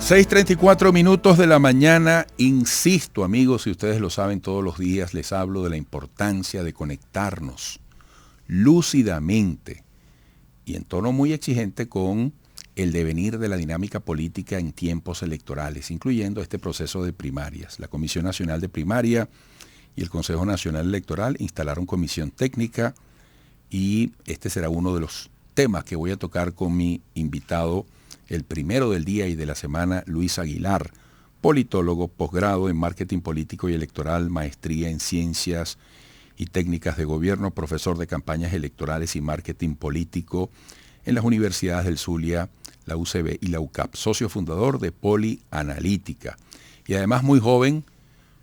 6:34 de la mañana. Insisto, amigos, y ustedes lo saben todos los días, les hablo de la importancia de conectarnos lúcidamente y en tono muy exigente con el devenir de la dinámica política en tiempos electorales, incluyendo este proceso de primarias. La Comisión Nacional de Primaria y el Consejo Nacional Electoral instalaron comisión técnica y este será uno de los temas que voy a tocar con mi invitado, el primero del día y de la semana, Luis Aguilar, politólogo, posgrado en marketing político y electoral, maestría en ciencias y técnicas de gobierno, profesor de campañas electorales y marketing político en las universidades del Zulia, la UCB y la UCAP, socio fundador de Poli Analítica. Y además muy joven,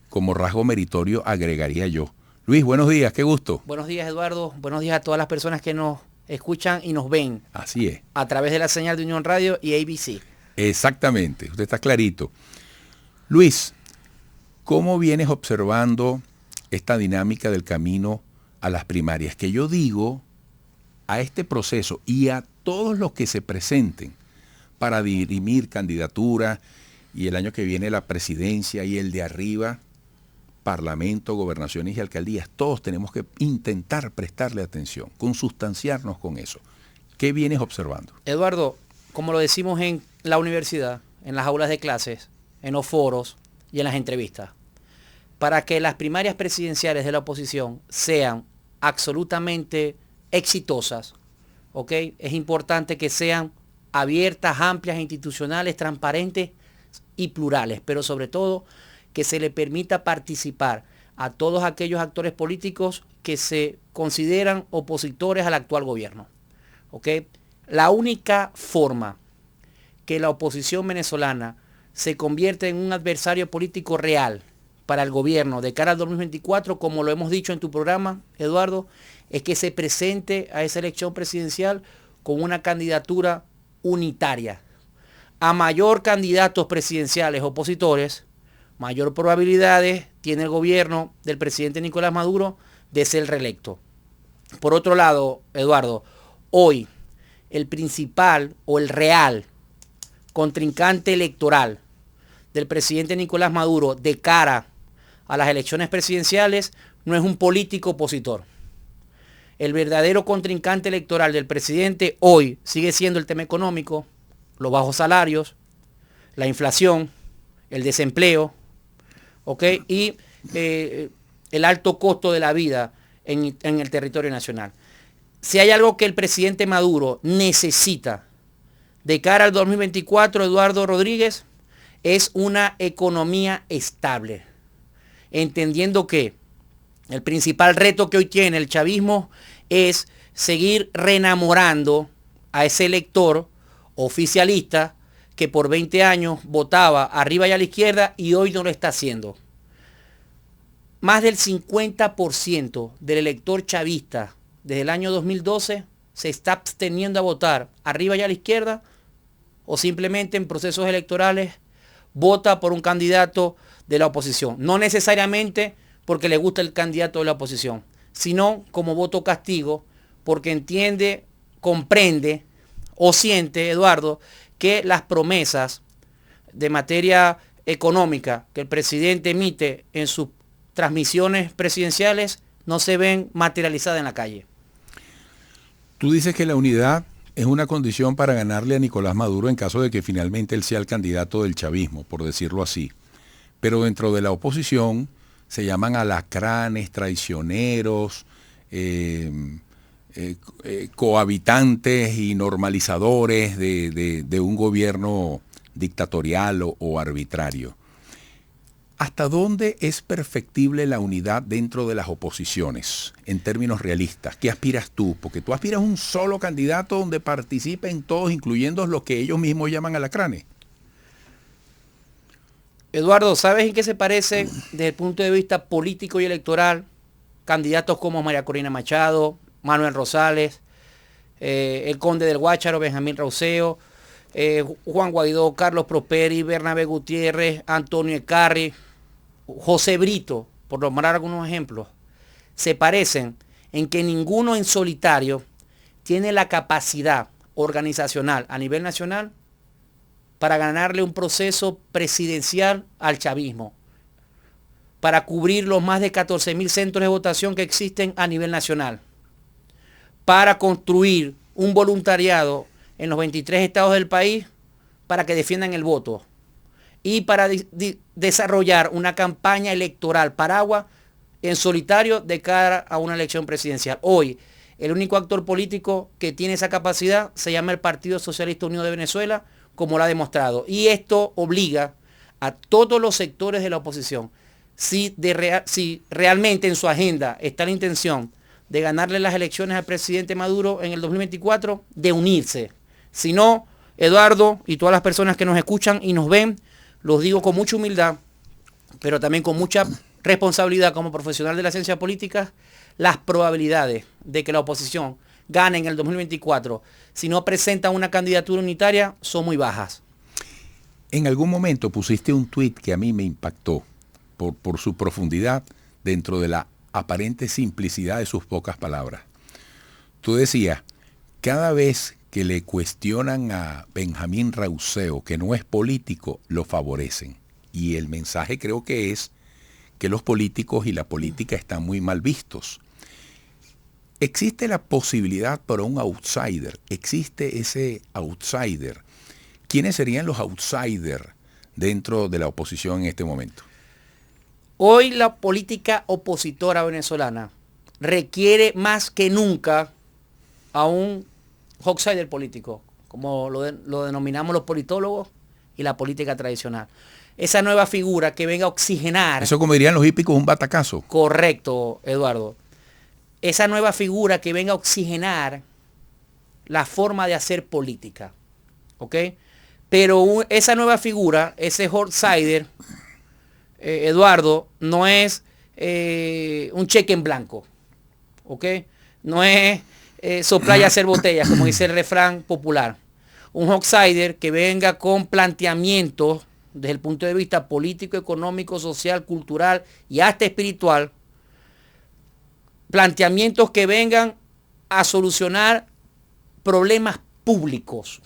como rasgo meritorio agregaría yo. Luis, buenos días, qué gusto. Buenos días, Eduardo. Buenos días a todas las personas que nos escuchan y nos ven. Así es. A través de la señal de Unión Radio y ABC. Exactamente, usted está clarito. Luis, ¿cómo vienes observando esta dinámica del camino a las primarias? Que yo digo a este proceso y a todos los que se presenten para dirimir candidaturas y el año que viene la presidencia y el de arriba, parlamento, gobernaciones y alcaldías, todos tenemos que intentar prestarle atención, consustanciarnos con eso. ¿Qué vienes observando? Eduardo, como lo decimos en la universidad, en las aulas de clases, en los foros y en las entrevistas, para que las primarias presidenciales de la oposición sean absolutamente exitosas, ¿ok? Es importante que sean abiertas, amplias, institucionales, transparentes y plurales, pero sobre todo que se le permita participar a todos aquellos actores políticos que se consideran opositores al actual gobierno. ¿Ok? La única forma que la oposición venezolana se convierte en un adversario político real para el gobierno de cara al 2024, como lo hemos dicho en tu programa, Eduardo, es que se presente a esa elección presidencial con una candidatura unitaria. A mayor candidatos presidenciales opositores, mayor probabilidades tiene el gobierno del presidente Nicolás Maduro de ser reelecto. Por otro lado, Eduardo, hoy el principal o el real contrincante electoral del presidente Nicolás Maduro de cara a las elecciones presidenciales no es un político opositor. El verdadero contrincante electoral del presidente hoy sigue siendo el tema económico, los bajos salarios, la inflación, el desempleo, ¿ok? Y el alto costo de la vida en el territorio nacional. Si hay algo que el presidente Maduro necesita de cara al 2024, Eduardo Rodríguez, es una economía estable. Entendiendo que el principal reto que hoy tiene el chavismo es seguir reenamorando a ese elector oficialista que por 20 años votaba arriba y a la izquierda y hoy no lo está haciendo. Más del 50% del elector chavista desde el año 2012 se está absteniendo a votar arriba y a la izquierda o simplemente en procesos electorales vota por un candidato de la oposición. No necesariamente porque le gusta el candidato de la oposición, sino como voto castigo porque entiende, comprende o siente, Eduardo, que las promesas de materia económica que el presidente emite en sus transmisiones presidenciales no se ven materializadas en la calle. Tú dices que la unidad es una condición para ganarle a Nicolás Maduro en caso de que finalmente él sea el candidato del chavismo, por decirlo así. Pero dentro de la oposición se llaman alacranes, traicioneros, cohabitantes y normalizadores de un gobierno dictatorial o arbitrario. ¿Hasta dónde es perfectible la unidad dentro de las oposiciones en términos realistas? ¿Qué aspiras tú? Porque tú aspiras a un solo candidato donde participen todos, incluyendo los que ellos mismos llaman alacranes. Eduardo, ¿sabes en qué se parece desde el punto de vista político y electoral candidatos como María Corina Machado, Manuel Rosales, el Conde del Guácharo, Benjamín Rauseo, Juan Guaidó, Carlos Prosperi, Bernabé Gutiérrez, Antonio Ecarri, José Brito, por nombrar algunos ejemplos? Se parecen en que ninguno en solitario tiene la capacidad organizacional a nivel nacional para ganarle un proceso presidencial al chavismo, para cubrir los más de 14.000 centros de votación que existen a nivel nacional, para construir un voluntariado en los 23 estados del país para que defiendan el voto y para desarrollar una campaña electoral paraguas en solitario de cara a una elección presidencial. Hoy, el único actor político que tiene esa capacidad se llama el Partido Socialista Unido de Venezuela, como lo ha demostrado. Y esto obliga a todos los sectores de la oposición, si realmente en su agenda está la intención de ganarle las elecciones al presidente Maduro en el 2024, de unirse. Si no, Eduardo y todas las personas que nos escuchan y nos ven, los digo con mucha humildad, pero también con mucha responsabilidad como profesional de la ciencia política, las probabilidades de que la oposición gane en el 2024 si no presenta una candidatura unitaria son muy bajas. En algún momento pusiste un tuit que a mí me impactó por su profundidad dentro de la aparente simplicidad de sus pocas palabras. Tú decías, cada vez que le cuestionan a Benjamín Rauseo que no es político, lo favorecen. Y el mensaje creo que es que los políticos y la política están muy mal vistos. Existe la posibilidad para un outsider, existe ese outsider. ¿Quiénes serían los outsiders dentro de la oposición en este momento? Hoy la política opositora venezolana requiere más que nunca a un outsider político, como lo denominamos los politólogos y la política tradicional. Esa nueva figura que venga a oxigenar. Eso, como dirían los hípicos, un batacazo. Correcto, Eduardo. Esa nueva figura que venga a oxigenar la forma de hacer política. ¿Ok? Pero esa nueva figura, ese outsider, Eduardo, no es un cheque en blanco. ¿Ok? No es soplar y hacer botellas, como dice el refrán popular. Un outsider que venga con planteamientos desde el punto de vista político, económico, social, cultural y hasta espiritual, planteamientos que vengan a solucionar problemas públicos.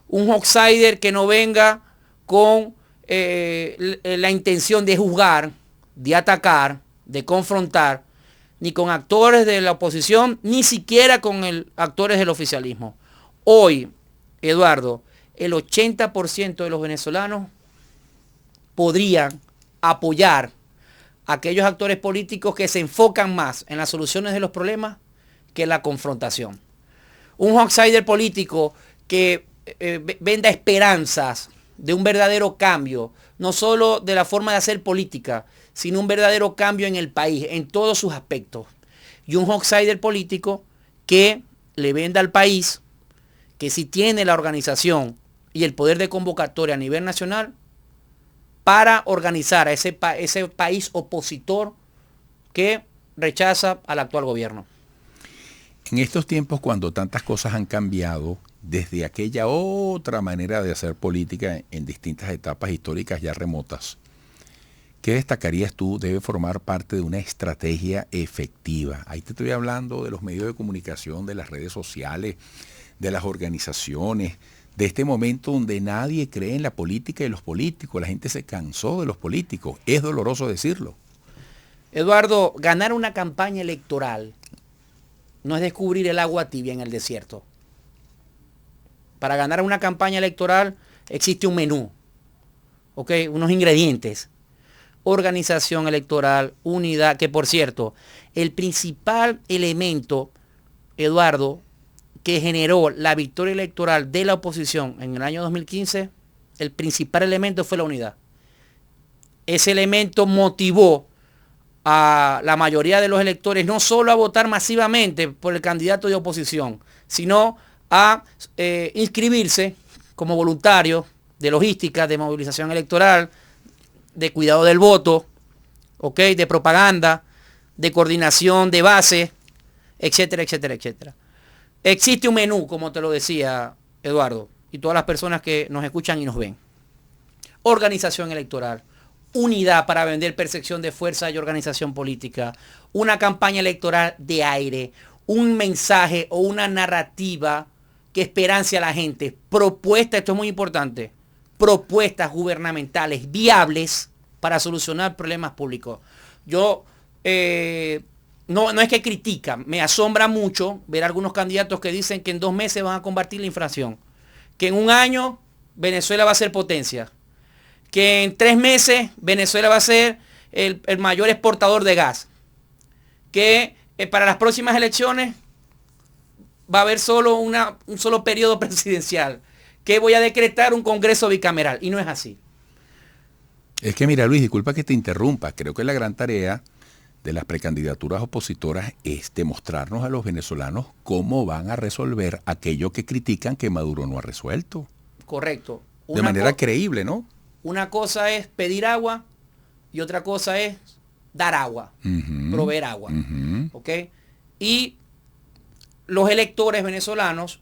Un outsider que no venga con la intención de juzgar, de atacar, de confrontar, ni con actores de la oposición, ni siquiera con actores del oficialismo. Hoy, Eduardo, el 80% de los venezolanos podrían apoyar a aquellos actores políticos que se enfocan más en las soluciones de los problemas que en la confrontación. Un outsider político que venda esperanzas de un verdadero cambio, no solo de la forma de hacer política, sino un verdadero cambio en el país, en todos sus aspectos. Y un outsider político que le venda al país que si tiene la organización y el poder de convocatoria a nivel nacional para organizar a ese país opositor que rechaza al actual gobierno. En estos tiempos, cuando tantas cosas han cambiado, desde aquella otra manera de hacer política en distintas etapas históricas ya remotas, ¿qué destacarías tú debe formar parte de una estrategia efectiva? Ahí te estoy hablando de los medios de comunicación, de las redes sociales, de las organizaciones, de este momento donde nadie cree en la política y los políticos. La gente se cansó de los políticos. Es doloroso decirlo. Eduardo, ganar una campaña electoral no es descubrir el agua tibia en el desierto. Para ganar una campaña electoral existe un menú, ¿ok? Unos ingredientes. Organización electoral, unidad, que por cierto, el principal elemento, Eduardo, que generó la victoria electoral de la oposición en el año 2015, el principal elemento fue la unidad. Ese elemento motivó a la mayoría de los electores no solo a votar masivamente por el candidato de oposición, sino a inscribirse como voluntarios de logística, de movilización electoral, de cuidado del voto, ¿ok? De propaganda, de coordinación de base, etcétera, etcétera, etcétera. Existe un menú, como te lo decía Eduardo, y todas las personas que nos escuchan y nos ven. Organización electoral, unidad para vender percepción de fuerza y organización política, una campaña electoral de aire, un mensaje o una narrativa que esperancie a la gente. Propuestas, esto es muy importante, propuestas gubernamentales viables para solucionar problemas públicos. Yo no es que critica, me asombra mucho ver algunos candidatos que dicen que en 2 meses van a combatir la inflación, que en 1 año Venezuela va a ser potencia, que en 3 meses Venezuela va a ser el mayor exportador de gas, que para las próximas elecciones va a haber solo un solo periodo presidencial, que voy a decretar un congreso bicameral, y no es así. Es que mira, Luis, disculpa que te interrumpa, creo que la gran tarea de las precandidaturas opositoras es demostrarnos a los venezolanos cómo van a resolver aquello que critican que Maduro no ha resuelto. Correcto. De manera creíble, ¿no? Una cosa es pedir agua y otra cosa es dar agua, proveer agua. ¿Ok? Y los electores venezolanos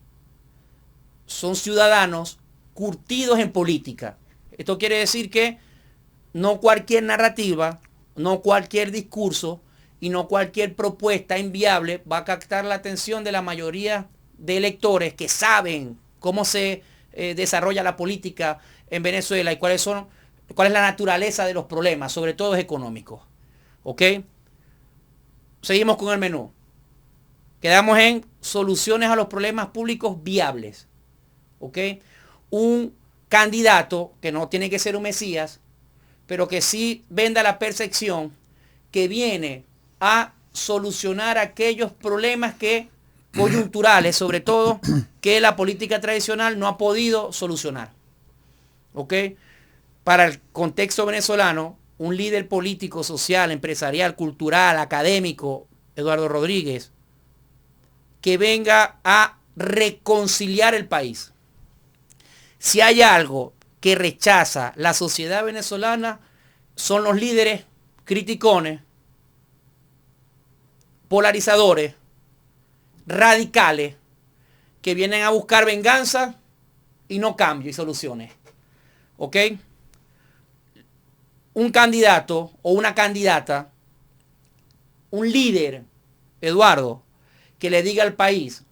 son ciudadanos curtidos en política. Esto quiere decir que no cualquier narrativa, no cualquier discurso y no cualquier propuesta inviable va a captar la atención de la mayoría de electores que saben cómo se desarrolla la política en Venezuela y cuál es la naturaleza de los problemas, sobre todo económicos. ¿Ok? Seguimos con el menú. Quedamos en soluciones a los problemas públicos viables. ¿Ok? Un candidato que no tiene que ser un mesías, pero que sí venda la percepción que viene a solucionar aquellos problemas coyunturales, sobre todo, que la política tradicional no ha podido solucionar. ¿Ok? Para el contexto venezolano, un líder político, social, empresarial, cultural, académico, Eduardo Rodríguez, que venga a reconciliar el país. Si hay algo que rechaza la sociedad venezolana, son los líderes criticones, polarizadores, radicales, que vienen a buscar venganza y no cambio y soluciones. ¿Ok? Un candidato o una candidata, un líder, Eduardo, que le diga al país,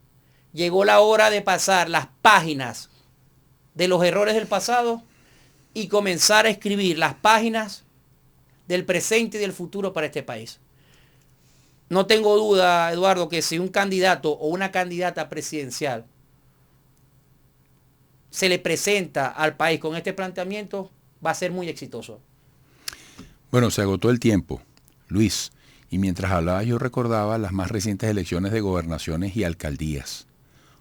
llegó la hora de pasar las páginas de los errores del pasado y comenzar a escribir las páginas del presente y del futuro para este país. No tengo duda, Eduardo, que si un candidato o una candidata presidencial se le presenta al país con este planteamiento, va a ser muy exitoso. Bueno, se agotó el tiempo, Luis, y mientras hablaba yo recordaba las más recientes elecciones de gobernaciones y alcaldías.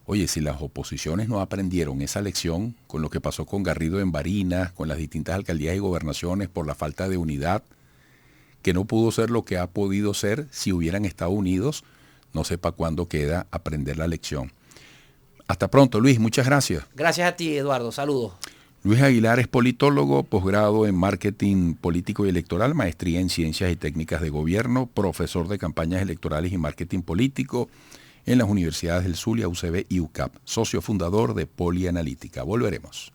Oye, si las oposiciones no aprendieron esa lección con lo que pasó con Garrido en Barinas, con las distintas alcaldías y gobernaciones por la falta de unidad, que no pudo ser lo que ha podido ser si hubieran estado unidos, no sé para cuándo queda aprender la lección. Hasta pronto, Luis, muchas gracias. Gracias a ti, Eduardo, saludos. Luis Aguilar es politólogo, posgrado en marketing político y electoral, maestría en ciencias y técnicas de gobierno, profesor de campañas electorales y marketing político en las universidades del Zulia, UCB y UCAP, socio fundador de Polianalítica. Volveremos.